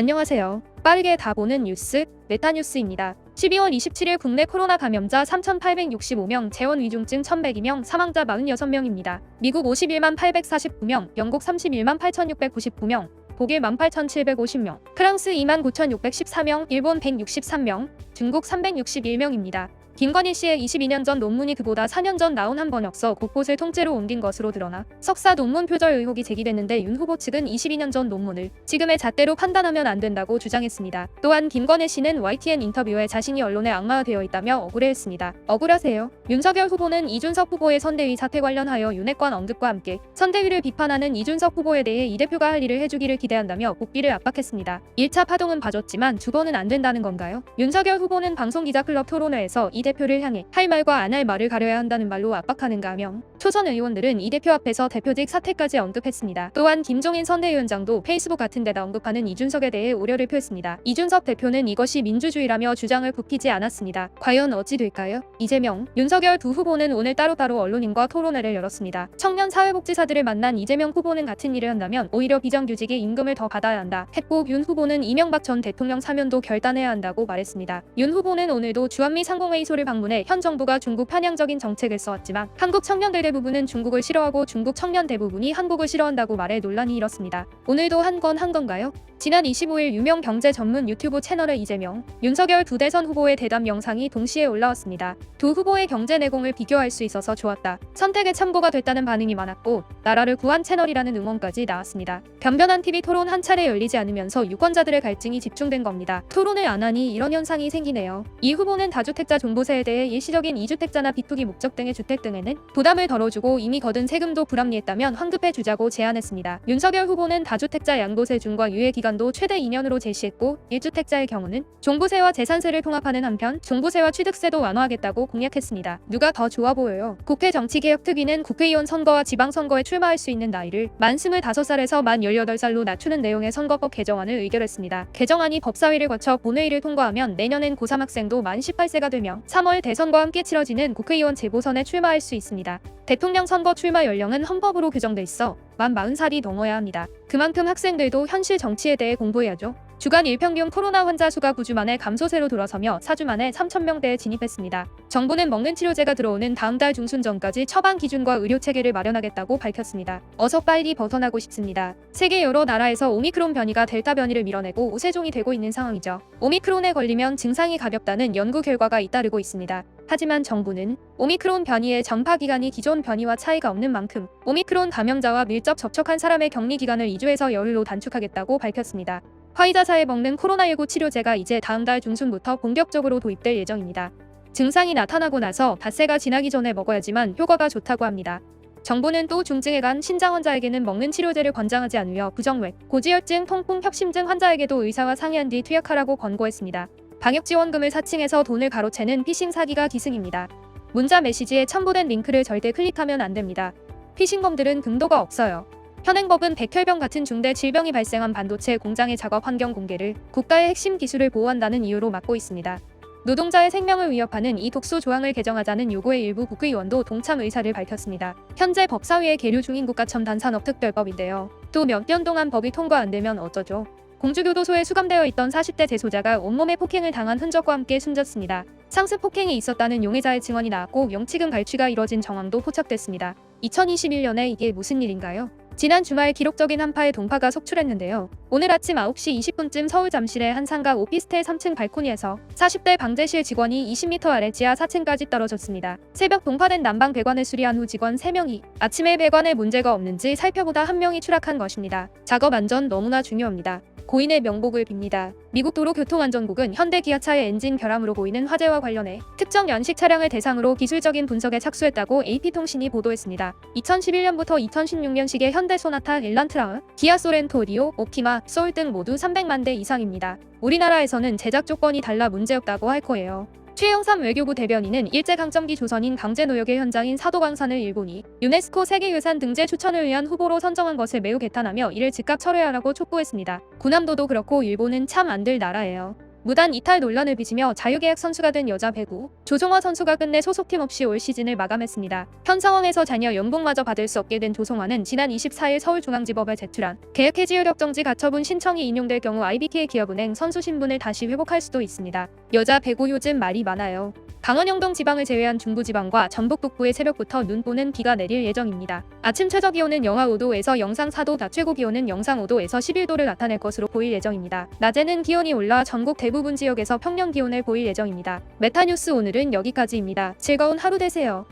안녕하세요. 빠르게 다 보는 뉴스, 메타뉴스입니다. 12월 27일 국내 코로나 감염자 3,865명, 재원 위중증 1,102명, 사망자 46명입니다. 미국 51만 849명, 영국 31만 8,699명, 독일 18,750명, 프랑스 2만 9,614명, 일본 163명, 중국 361명입니다. 김건희 씨의 22년 전 논문이 그보다 4년 전 나온 한 번역서 곳곳을 통째로 옮긴 것으로 드러나 석사 논문 표절 의혹이 제기됐는데 윤 후보 측은 22년 전 논문을 지금의 잣대로 판단하면 안 된다고 주장했습니다. 또한 김건희 씨는 YTN 인터뷰에 자신이 언론에 악마화되어 있다며 억울해했습니다. 억울하세요? 윤석열 후보는 이준석 후보의 선대위 사퇴 관련하여 윤핵관 언급과 함께 선대위를 비판하는 이준석 후보에 대해 이 대표가 할 일을 해주기를 기대한다며 복귀를 압박했습니다. 1차 파동은 봐줬지만 두 번은 안 된다는 건가요? 윤석열 후보는 방송기자클럽 토론회에서 이 대표를 향해 할 말과 안 할 말을 가려야 한다는 말로 압박하는가 하며 초선 의원들은 이 대표 앞에서 대표직 사퇴까지 언급했습니다. 또한 김종인 선대위원장도 페이스북 같은 데다 언급하는 이준석에 대해 우려를 표했습니다. 이준석 대표는 이것이 민주주의라며 주장을 굽히지 않았습니다. 과연 어찌 될까요? 이재명, 윤석열 두 후보는 오늘 따로따로 언론인과 토론회를 열었습니다. 청년 사회복지사들을 만난 이재명 후보는 같은 일을 한다면 오히려 비정규직이 임금을 더 받아야 한다 했고, 윤 후보는 이명박 전 대통령 사면도 결단해야 한다고 말했습니다. 윤 후보는 오늘도 주한미 상공회의소를 방문해 현 정부가 중국 편향적인 정책을 써왔지만 한국 청년들 대부분은 중국을 싫어하고 중국 청년 대부분이 한국을 싫어한다고 말해 논란이 일었습니다. 오늘도 한 건가요? 지난 25일 유명 경제 전문 유튜브 채널의 이재명, 윤석열 두 대선 후보의 대담 영상이 동시에 올라왔습니다. 두 후보의 경제 내공을 비교할 수 있어서 좋았다. 선택에 참고가 됐다는 반응이 많았고 나라를 구한 채널이라는 응원까지 나왔습니다. 변변한 TV 토론 한 차례 열리지 않으면서 유권자들의 갈증이 집중된 겁니다. 토론을 안 하니 이런 현상이 생기네요. 이 후보는 다주택자 종부세에 대해 일시적인 2주택자나 비투기 목적 등의 주택 등에는 부담을 덜어주고 이미 거둔 세금도 불합리했다면 환급해 주자고 제안했습니다. 윤석열 후보는 다주택자 양도세 중과 유예 기간도 최대 2년으로 제시했고 1주택자의 경우는 종부세와 재산세를 통합하는 한편 종부세와 취득세도 완화하겠다고 공약했습니다. 누가 더 좋아 보여요? 국회 정치개혁특위는 국회의원 선거와 지방선거에 출마할 수 있는 나이를 만 25살에서 만 18살로 낮추는 내용의 선거법 개정안을 의결했습니다. 개정안이 법사위를 거쳐 본회의를 통과하면 내년엔 고3 학생도 만 18세가 되며 3월 대선과 함께 치러지는 국회의원 재보선에 출마할 수 있습니다. 대통령 선거 출마 연령은 헌법으로 규정돼 있어 만 40살이 넘어야 합니다. 그만큼 학생들도 현실 정치에 대해 공부해야죠. 주간 일평균 코로나 환자 수가 9주 만에 감소세로 돌아서며 4주 만에 3,000명대에 진입했습니다. 정부는 먹는 치료제가 들어오는 다음 달 중순 전까지 처방 기준과 의료 체계를 마련하겠다고 밝혔습니다. 어서 빨리 벗어나고 싶습니다. 세계 여러 나라에서 오미크론 변이가 델타 변이를 밀어내고 우세종이 되고 있는 상황이죠. 오미크론에 걸리면 증상이 가볍다는 연구 결과가 잇따르고 있습니다. 하지만 정부는 오미크론 변이의 전파 기간이 기존 변이와 차이가 없는 만큼 오미크론 감염자와 밀접 접촉한 사람의 격리 기간을 2주에서 열흘로 단축하겠다고 밝혔습니다. 화이자사에 먹는 코로나19 치료제가 이제 다음 달 중순부터 본격적으로 도입될 예정입니다. 증상이 나타나고 나서 닷새가 지나기 전에 먹어야지만 효과가 좋다고 합니다. 정부는 또 중증에 간 신장 환자에게는 먹는 치료제를 권장하지 않으며 부정맥, 고지혈증, 통풍, 협심증 환자에게도 의사와 상의한 뒤 투약하라고 권고했습니다. 방역지원금을 사칭해서 돈을 가로채는 피싱 사기가 기승입니다. 문자 메시지에 첨부된 링크를 절대 클릭하면 안 됩니다. 피싱범들은 금도가 없어요. 현행법은 백혈병 같은 중대 질병이 발생한 반도체 공장의 작업 환경 공개를 국가의 핵심 기술을 보호한다는 이유로 막고 있습니다. 노동자의 생명을 위협하는 이 독소 조항을 개정하자는 요구의 일부 국회의원도 동참 의사를 밝혔습니다. 현재 법사위에 계류 중인 국가첨단산업특별법인데요. 또 몇 년 동안 법이 통과 안 되면 어쩌죠? 공주교도소에 수감되어 있던 40대 재소자가 온몸에 폭행을 당한 흔적과 함께 숨졌습니다. 상습 폭행이 있었다는 용의자의 증언이 나왔고 명치금 갈취가 이뤄진 정황도 포착됐습니다. 2021년에 이게 무슨 일인가요? 지난 주말 기록적인 한파에 동파가 속출했는데요. 오늘 아침 9시 20분쯤 서울 잠실의 한 상가 오피스텔 3층 발코니에서 40대 방제실 직원이 20m 아래 지하 4층까지 떨어졌습니다. 새벽 동파된 난방 배관을 수리한 후 직원 3명이 아침에 배관에 문제가 없는지 살펴보다 한 명이 추락한 것입니다. 작업 안전 너무나 중요합니다. 고인의 명복을 빕니다. 미국 도로교통안전국은 현대 기아차의 엔진 결함으로 보이는 화재와 관련해 특정 연식 차량을 대상으로 기술적인 분석에 착수했다고 AP통신이 보도했습니다. 2011년부터 2016년식의 현대 소나타, 엘란트라, 기아 소렌토, 리오, 옵티마, 소울 등 모두 300만 대 이상입니다. 우리나라에서는 제작 조건이 달라 문제없다고 할 거예요. 최영삼 외교부 대변인은 일제강점기 조선인 강제노역의 현장인 사도광산을 일본이 유네스코 세계유산 등재 추천을 위한 후보로 선정한 것을 매우 개탄하며 이를 즉각 철회하라고 촉구했습니다. 군함도도 그렇고 일본은 참 안 될 나라예요. 무단 이탈 논란을 빚으며 자유계약 선수가 된 여자 배구 조성화 선수가 끝내 소속팀 없이 올 시즌을 마감했습니다. 현 상황에서 자녀 연봉마저 받을 수 없게 된 조성화는 지난 24일 서울중앙지법에 제출한 계약 해지 효력 정지 가처분 신청이 인용될 경우 IBK 기업은행 선수 신분을 다시 회복할 수도 있습니다. 여자 배구 요즘 말이 많아요. 강원 영동 지방을 제외한 중부지방과 전북 북부의 새벽부터 눈 오는 비가 내릴 예정입니다. 아침 최저 기온은 영하 5도에서 영상 4도, 낮 최고 기온은 영상 5도에서 11도를 나타낼 것으로 보일 예정입니다. 낮에는 기온이 올라 전국 대부분 지역에서 평년 기온을 보일 예정입니다. 메타뉴스 오늘은 여기까지입니다. 즐거운 하루 되세요.